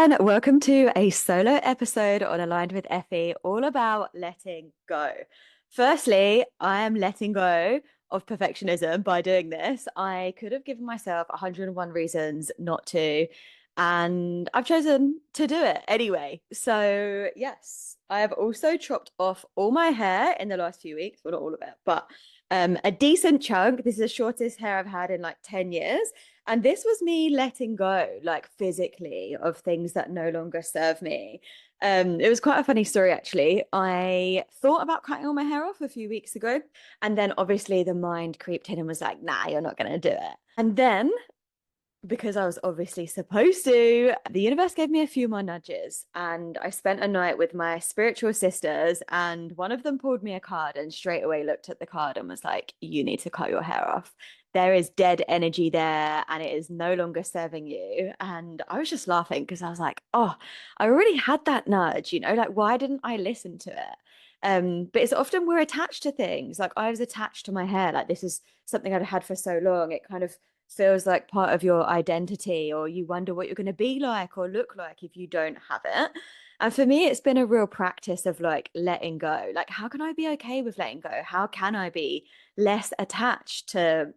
and welcome to a solo episode on Aligned with Effy, all about letting go. Firstly, I am letting go of perfectionism by doing this. I could have given myself 101 reasons not to, and I've chosen to do it anyway. So, yes, I have also chopped off all my hair in the last few weeks. Well, not all of it, but a decent chunk. This is the shortest hair I've had in like 10 years. And this was me letting go, like physically, of things that no longer serve me. It was quite a funny story, actually. I thought about cutting all my hair off a few weeks ago. And then obviously the mind creeped in and was like, nah, you're not going to do it. And then, because I was obviously supposed to, the universe gave me a few more nudges. And I spent a night with my spiritual sisters, and one of them pulled me a card and straight away looked at the card and was like, you need to cut your hair off. There is dead energy there and it is no longer serving you. And I was just laughing because I was like, oh, I already had that nudge, like why didn't I listen to it? But it's often we're attached to things. Like I was attached to my hair. Like this is something I'd had for so long. It kind of feels like part of your identity, or you wonder what you're going to be like or look like if you don't have it. And for me, it's been a real practice of like letting go. Like, how can I be okay with letting go? How can I be less attached to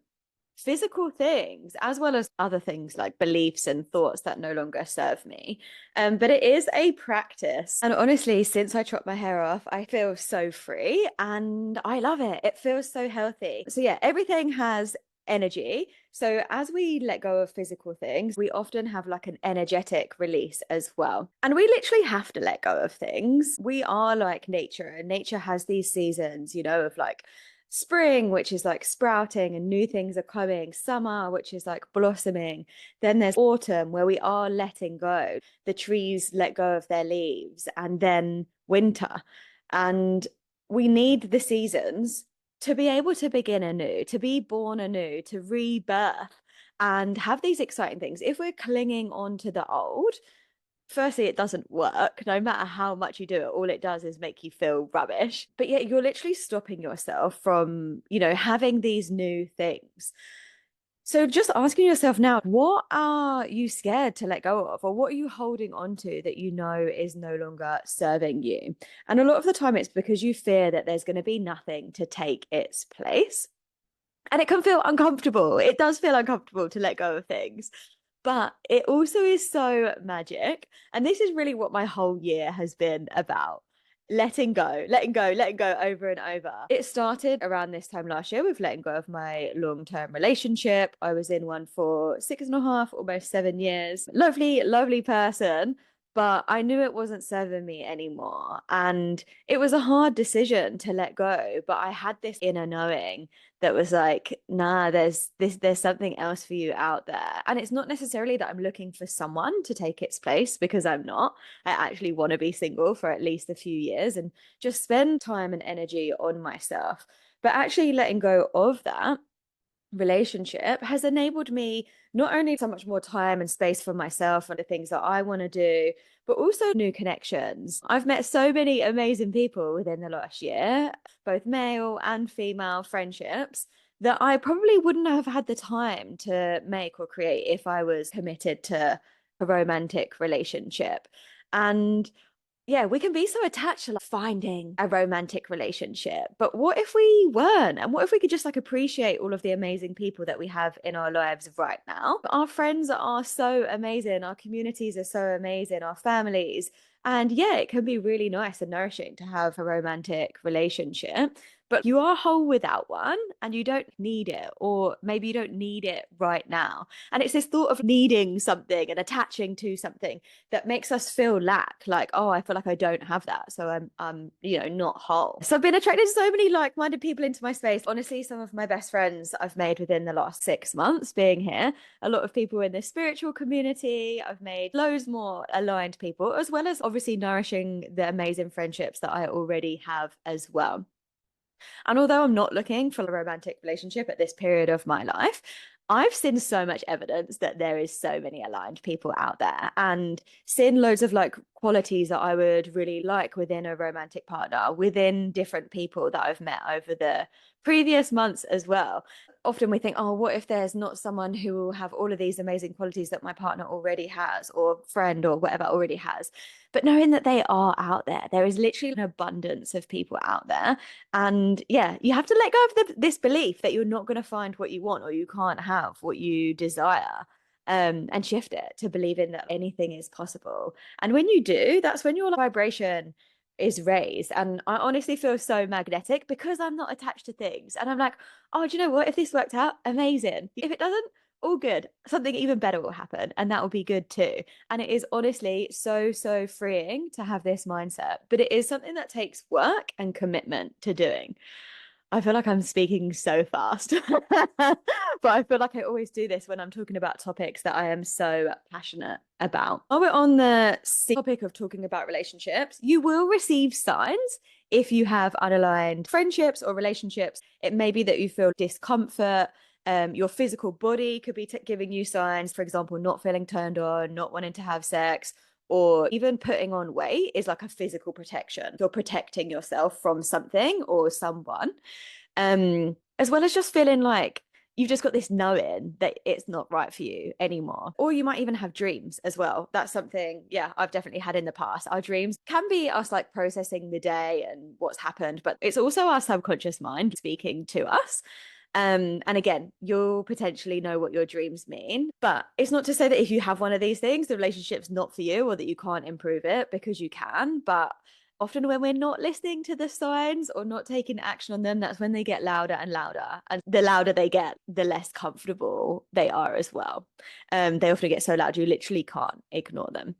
physical things as well as other things like beliefs and thoughts that no longer serve me? But it is a practice. And honestly, since I chopped my hair off, I feel so free and I love it. It feels so healthy. So yeah, everything has energy. So as we let go of physical things, we often have like an energetic release as well. And we literally have to let go of things. We are like nature, and nature has these seasons, of like spring, which is like sprouting and new things are coming, summer, which is like blossoming. Then there's autumn, where we are letting go. The trees let go of their leaves, and then winter. And we need the seasons to be able to begin anew, to be born anew, to rebirth and have these exciting things. If we're clinging on to the old, firstly, it doesn't work. No matter how much you do it, all it does is make you feel rubbish. But yet you're literally stopping yourself from, having these new things. So just asking yourself now, what are you scared to let go of? Or what are you holding on to that you know is no longer serving you? And a lot of the time it's because you fear that there's going to be nothing to take its place. And it can feel uncomfortable. It does feel uncomfortable to let go of things. But it also is so magic. And this is really what my whole year has been about. Letting go, letting go, letting go over and over. It started around this time last year with letting go of my long-term relationship. I was in one for 6.5, almost 7 years. Lovely, lovely person. But I knew it wasn't serving me anymore. And it was a hard decision to let go. But I had this inner knowing that was like, nah, there's something else for you out there. And it's not necessarily that I'm looking for someone to take its place, because I'm not. I actually want to be single for at least a few years and just spend time and energy on myself. But actually letting go of that relationship has enabled me not only so much more time and space for myself and the things that I want to do, but also new connections. I've met so many amazing people within the last year, both male and female friendships, that I probably wouldn't have had the time to make or create if I was committed to a romantic relationship. And yeah, we can be so attached to like finding a romantic relationship, but what if we weren't? And what if we could just like appreciate all of the amazing people that we have in our lives right now? Our friends are so amazing, our communities are so amazing, our families. And yeah, it can be really nice and nourishing to have a romantic relationship, but you are whole without one and you don't need it, or maybe you don't need it right now. And it's this thought of needing something and attaching to something that makes us feel lack, like, oh, I feel like I don't have that, so I'm not whole. So I've been attracted to so many like-minded people into my space. Honestly, some of my best friends I've made within the last 6 months being here, a lot of people in the spiritual community. I've made loads more aligned people, as well as obviously nourishing the amazing friendships that I already have as well. And although I'm not looking for a romantic relationship at this period of my life, I've seen so much evidence that there is so many aligned people out there, and seen loads of like qualities that I would really like within a romantic partner, within different people that I've met over the previous months as well. Often we think, oh, what if there's not someone who will have all of these amazing qualities that my partner already has, or friend or whatever already has? But knowing that they are out there, there is literally an abundance of people out there. And yeah, you have to let go of this belief that you're not going to find what you want or you can't have what you desire. And shift it to believing that anything is possible. And when you do, that's when your vibration is raised. And I honestly feel so magnetic because I'm not attached to things. And I'm like, oh, do you know what? If this worked out, amazing. If it doesn't, all good. Something even better will happen. And that will be good too. And it is honestly so, so freeing to have this mindset. But it is something that takes work and commitment to doing. I feel like I'm speaking so fast, but I feel like I always do this when I'm talking about topics that I am so passionate about. While we're on the topic of talking about relationships, you will receive signs if you have unaligned friendships or relationships. It may be that you feel discomfort. Your physical body could be giving you signs, for example, not feeling turned on, not wanting to have sex, or even putting on weight is like a physical protection. You're protecting yourself from something or someone, as well as just feeling like you've just got this knowing that it's not right for you anymore. Or you might even have dreams as well. That's something, yeah, I've definitely had in the past. Our dreams can be us like processing the day and what's happened, but it's also our subconscious mind speaking to us. And again, you'll potentially know what your dreams mean, but it's not to say that if you have one of these things, the relationship's not for you or that you can't improve it, because you can. But often when we're not listening to the signs or not taking action on them, that's when they get louder and louder. And the louder they get, the less comfortable they are as well. They often get so loud you literally can't ignore them.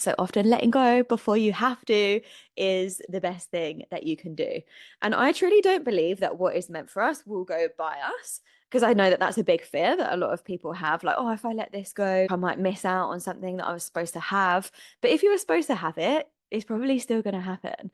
So often letting go before you have to is the best thing that you can do. And I truly don't believe that what is meant for us will go by us, because I know that that's a big fear that a lot of people have. Like, oh, if I let this go, I might miss out on something that I was supposed to have. But if you were supposed to have it, it's probably still going to happen.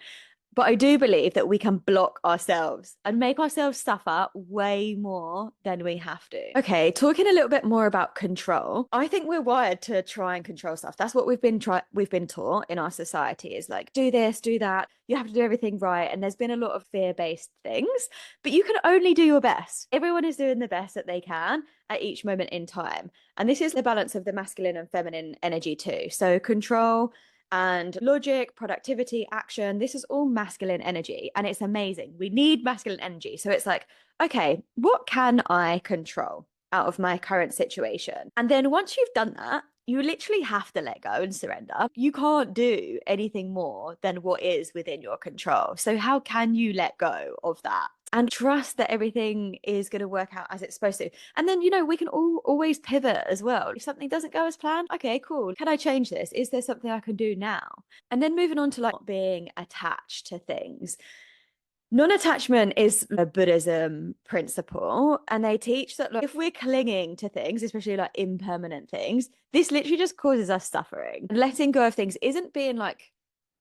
But I do believe that we can block ourselves and make ourselves suffer way more than we have to. Okay, talking a little bit more about control. I think we're wired to try and control stuff. That's what we've been taught in our society, is like, do this, do that. You have to do everything right. And there's been a lot of fear-based things, but you can only do your best. Everyone is doing the best that they can at each moment in time. And this is the balance of the masculine and feminine energy too. So control and logic, productivity, action. This is all masculine energy, and it's amazing. We need masculine energy. So it's like, okay, what can I control out of my current situation? And then once you've done that, you literally have to let go and surrender. You can't do anything more than what is within your control. So how can you let go of that and trust that everything is going to work out as it's supposed to? And then, we can always pivot as well. If something doesn't go as planned, okay, cool. Can I change this? Is there something I can do now? And then moving on to like not being attached to things. Non-attachment is a Buddhism principle, and they teach that if we're clinging to things, especially like impermanent things, this literally just causes us suffering. Letting go of things isn't being like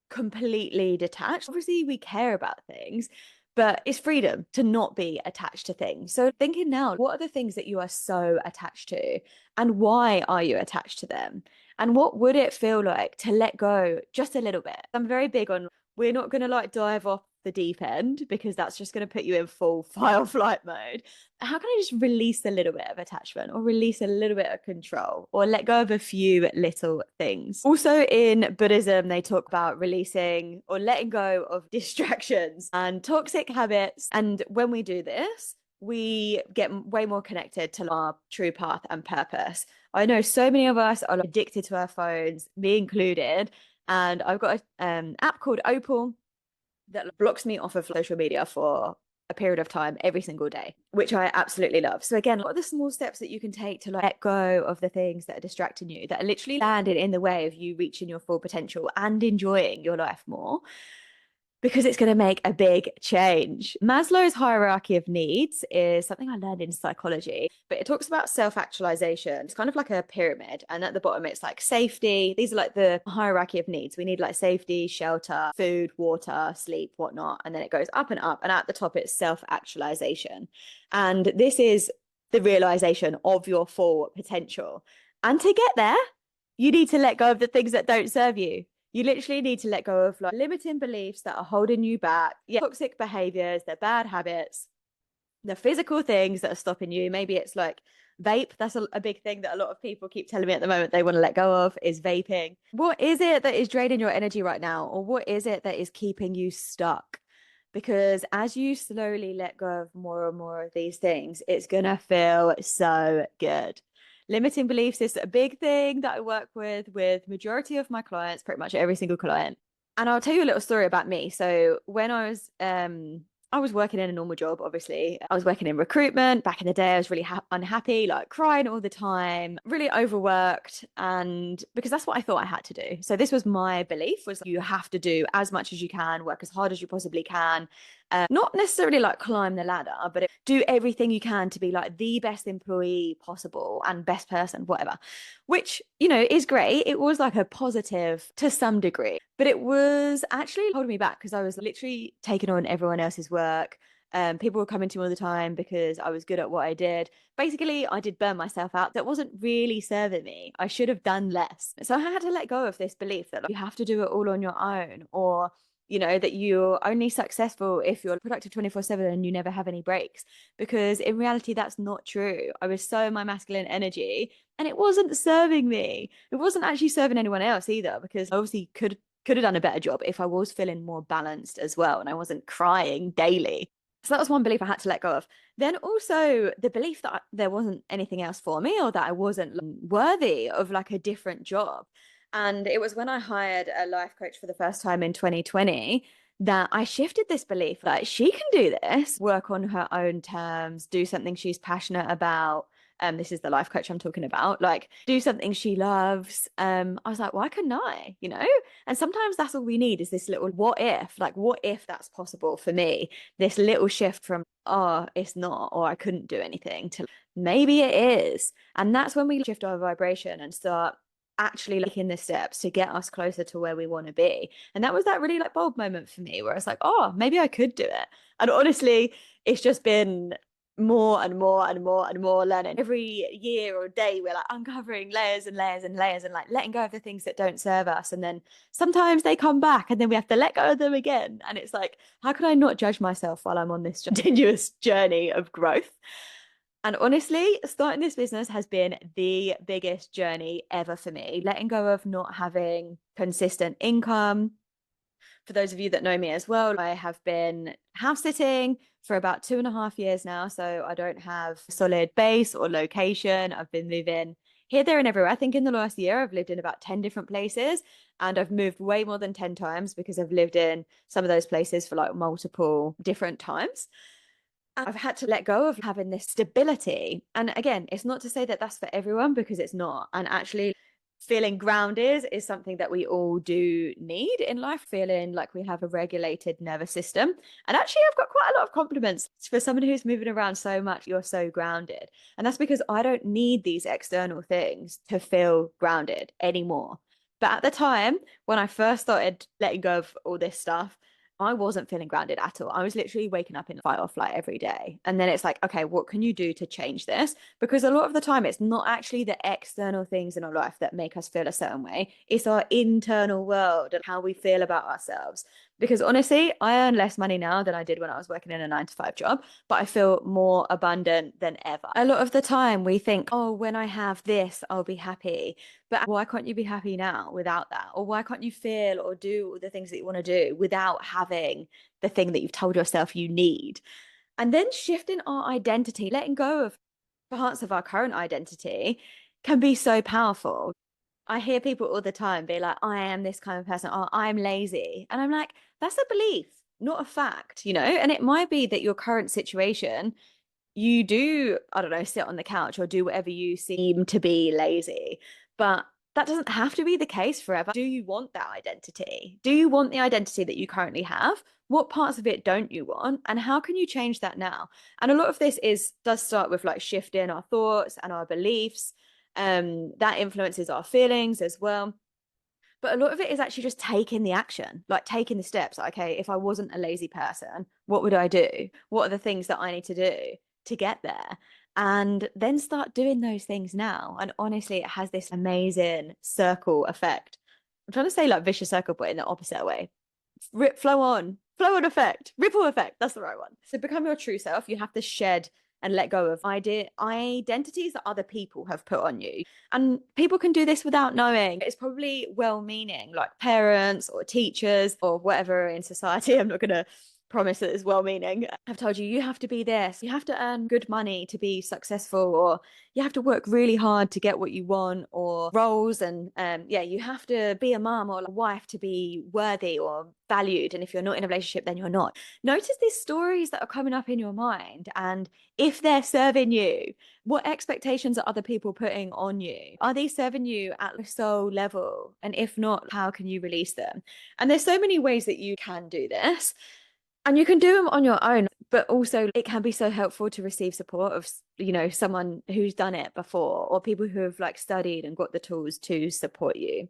completely detached. Obviously, we care about things, but it's freedom to not be attached to things. So thinking now, what are the things that you are so attached to, and why are you attached to them? And what would it feel like to let go just a little bit? I'm very big on, we're not going to like dive off the deep end, because that's just going to put you in full fight or flight mode. How can I just release a little bit of attachment, or release a little bit of control, or let go of a few little things? Also in Buddhism, they talk about releasing or letting go of distractions and toxic habits. And when we do this, we get way more connected to our true path and purpose. I know so many of us are addicted to our phones, me included. And I've got an app called Opal that blocks me off of social media for a period of time every single day, which I absolutely love. So again, what are the small steps that you can take to let go of the things that are distracting you, that are literally landing in the way of you reaching your full potential and enjoying your life more? Because it's going to make a big change. Maslow's hierarchy of needs is something I learned in psychology, but it talks about self-actualization. It's kind of like a pyramid. And at the bottom, it's like safety. These are like the hierarchy of needs. We need like safety, shelter, food, water, sleep, whatnot. And then it goes up and up. And at the top, it's self-actualization. And this is the realization of your full potential. And to get there, you need to let go of the things that don't serve you. You literally need to let go of like limiting beliefs that are holding you back. Yeah, toxic behaviors, they're bad habits, the physical things that are stopping you. Maybe it's like vape. That's a big thing that a lot of people keep telling me at the moment they want to let go of is vaping. What is it that is draining your energy right now? Or what is it that is keeping you stuck? Because as you slowly let go of more and more of these things, it's going to feel so good. Limiting beliefs is a big thing that I work with majority of my clients, pretty much every single client. And I'll tell you a little story about me. So when I was working in a normal job, obviously. I was working in recruitment. Back in the day, I was really unhappy, like crying all the time, really overworked. And because that's what I thought I had to do. So this was my belief was you have to do as much as you can, work as hard as you possibly can. Not necessarily like climb the ladder, but do everything you can to be like the best employee possible and best person, whatever, which, you know, is great. It was like a positive to some degree, but it was actually holding me back because I was literally taking on everyone else's work. People were coming to me all the time because I was good at what I did. Basically, I did burn myself out. That wasn't really serving me. I should have done less. So I had to let go of this belief that like, you have to do it all on your own, or you know, that you're only successful if you're productive 24/7 and you never have any breaks. Because in reality, that's not true. I was so in my masculine energy and it wasn't serving me. It wasn't actually serving anyone else either, because I obviously could have done a better job if I was feeling more balanced as well and I wasn't crying daily. So that was one belief I had to let go of. Then also the belief that there wasn't anything else for me or that I wasn't worthy of like a different job. And it was when I hired a life coach for the first time in 2020 that I shifted this belief that she can do this, work on her own terms, do something she's passionate about. This is the life coach I'm talking about, like do something she loves. I was like, why couldn't I, you know? And sometimes that's all we need is this little what if, like, what if that's possible for me? This little shift from, oh, it's not, or I couldn't do anything to maybe it is. And that's when we shift our vibration and start actually taking the steps to get us closer to where we want to be. And that was that really like bold moment for me where I was like, oh, maybe I could do it. And honestly, it's just been more and more and more and more learning. Every year or day, we're like uncovering layers and layers and layers and like letting go of the things that don't serve us. And then sometimes they come back and then we have to let go of them again. And it's like, how can I not judge myself while I'm on this continuous journey of growth? And honestly, starting this business has been the biggest journey ever for me. Letting go of not having consistent income. For those of you that know me as well, I have been house sitting for about 2.5 years now. So I don't have solid base or location. I've been moving here, there, and everywhere. I think in the last year, I've lived in about 10 different places and I've moved way more than 10 times because I've lived in some of those places for like multiple different times. I've had to let go of having this stability. And again, it's not to say that that's for everyone because it's not. And actually, feeling grounded is something that we all do need in life, feeling like we have a regulated nervous system. And actually, I've got quite a lot of compliments for someone who's moving around so much. You're so grounded. And that's because I don't need these external things to feel grounded anymore. But at the time, when I first started letting go of all this stuff, I wasn't feeling grounded at all. I was literally waking up in fight or flight every day. And then it's like, okay, what can you do to change this? Because a lot of the time, it's not actually the external things in our life that make us feel a certain way. It's our internal world and how we feel about ourselves. Because honestly, I earn less money now than I did when I was working in a 9 to 5 job, but I feel more abundant than ever. A lot of the time, we think, oh, when I have this, I'll be happy. But why can't you be happy now without that? Or why can't you feel or do the things that you want to do without having the thing that you've told yourself you need? And then shifting our identity, letting go of parts of our current identity can be so powerful. I hear people all the time be like, I am this kind of person, or I'm lazy. And I'm like, that's a belief, not a fact, you know? And it might be that your current situation, you do, I don't know, sit on the couch or do whatever you seem to be lazy. But that doesn't have to be the case forever. Do you want that identity? Do you want the identity that you currently have? What parts of it don't you want? And how can you change that now? And a lot of this does start with like shifting our thoughts and our beliefs. That influences our feelings as well. But a lot of it is actually just taking the action, like taking the steps. Like, okay, if I wasn't a lazy person, what would I do? What are the things that I need to do to get there? And then start doing those things now. And honestly, it has this amazing circle effect. I'm trying to say like vicious circle, but in the opposite way. Flow on effect, ripple effect. That's the right one. So become your true self. You have to shed and let go of identities that other people have put on you. And people can do this without knowing. It's probably well-meaning, like parents or teachers or whatever in society. I'm not going to promise that it's well-meaning. I've told you, you have to be this. You have to earn good money to be successful, or you have to work really hard to get what you want, or roles. And yeah, you have to be a mom or a wife to be worthy or valued. And if you're not in a relationship, then you're not. Notice these stories that are coming up in your mind, and if they're serving you, what expectations are other people putting on you? Are they serving you at the soul level? And if not, how can you release them? And there's so many ways that you can do this. And you can do them on your own, but also it can be so helpful to receive support of, someone who's done it before, or people who have like studied and got the tools to support you.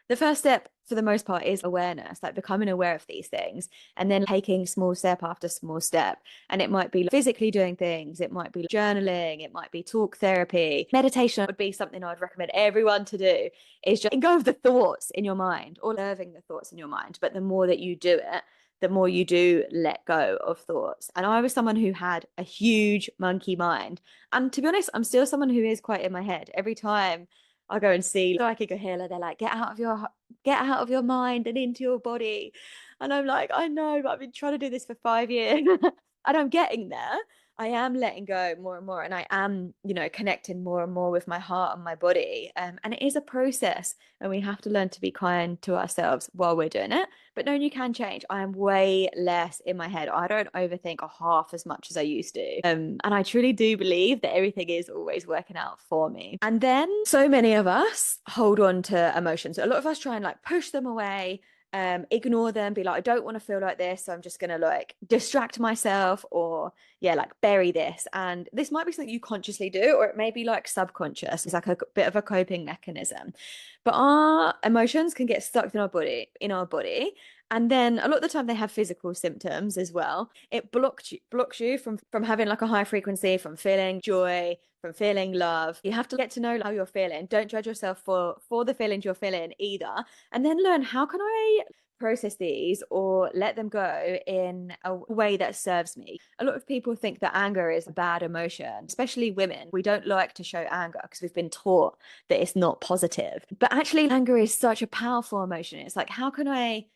The first step for the most part is awareness, like becoming aware of these things and then taking small step after small step. And it might be physically doing things, it might be journaling, it might be talk therapy. Meditation would be something I'd recommend everyone to do, is just go of the thoughts in your mind, or observing the thoughts in your mind. But the more that you do it, the more you do let go of thoughts. And I was someone who had a huge monkey mind. And to be honest, I'm still someone who is quite in my head. Every time I go and see psychic or healer, they're like, get out of your mind and into your body. And I'm like, I know, but I've been trying to do this for 5 years and I'm getting there. I am letting go more and more, and I am, connecting more and more with my heart and my body. And it is a process, and we have to learn to be kind to ourselves while we're doing it. But no, you can change. I am way less in my head. I don't overthink a half as much as I used to. And I truly do believe that everything is always working out for me. And then so many of us hold on to emotions. A lot of us try and like push them away, ignore them, be like, I don't want to feel like this, so I'm just gonna like distract myself, or yeah, like bury this. And this might be something you consciously do, or it may be like subconscious. It's like a bit of a coping mechanism. But our emotions can get stuck in our body. And then a lot of the time they have physical symptoms as well. It blocks you from having like a high frequency, from feeling joy, from feeling love. You have to get to know how you're feeling. Don't judge yourself for the feelings you're feeling either. And then learn, how can I process these or let them go in a way that serves me? A lot of people think that anger is a bad emotion, especially women. We don't like to show anger because we've been taught that it's not positive. But actually, anger is such a powerful emotion. It's like, how can I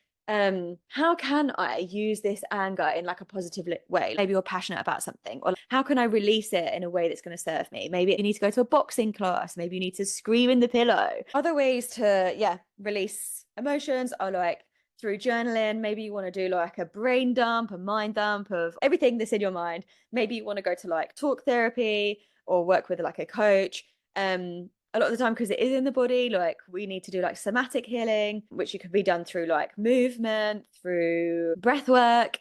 use this anger in like a positive way? Maybe you're passionate about something, or how can I release it in a way that's going to serve me? Maybe you need to go to a boxing class. Maybe you need to scream in the pillow. Other ways to, release emotions are like through journaling. Maybe you want to do like a brain dump, a mind dump of everything that's in your mind. Maybe you want to go to like talk therapy or work with like a coach. A lot of the time, because it is in the body, like we need to do like somatic healing, which could be done through like movement, through breath work,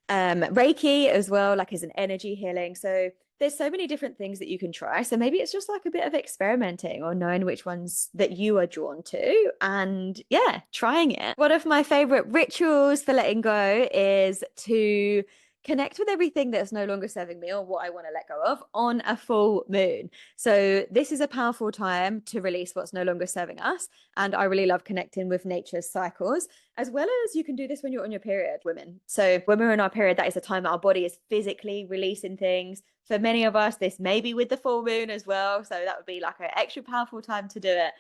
Reiki as well, like as an energy healing. So there's so many different things that you can try. So maybe it's just like a bit of experimenting or knowing which ones that you are drawn to, and yeah, trying it. One of my favorite rituals for letting go is to connect with everything that's no longer serving me, or what I want to let go of, on a full moon. So this is a powerful time to release what's no longer serving us. And I really love connecting with nature's cycles, as well as you can do this when you're on your period, women. So when we're in our period, that is a time that our body is physically releasing things. For many of us, this may be with the full moon as well. So that would be like an extra powerful time to do it.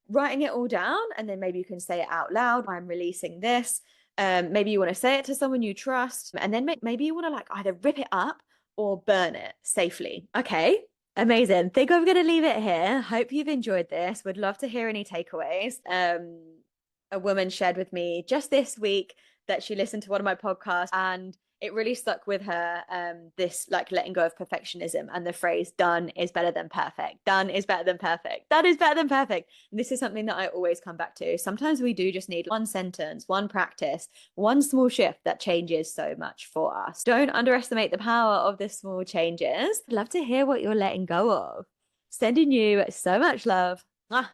Writing it all down, and then maybe you can say it out loud. I'm releasing this. Maybe you want to say it to someone you trust, and then maybe you want to like either rip it up or burn it safely. Okay, amazing. Think I'm going to leave it here. Hope you've enjoyed this. Would love to hear any takeaways. A woman shared with me just this week that she listened to one of my podcasts, and it really stuck with her, this like letting go of perfectionism and the phrase done is better than perfect. Done is better than perfect. Done is better than perfect. And this is something that I always come back to. Sometimes we do just need one sentence, one practice, one small shift that changes so much for us. Don't underestimate the power of the small changes. I'd love to hear what you're letting go of. Sending you so much love.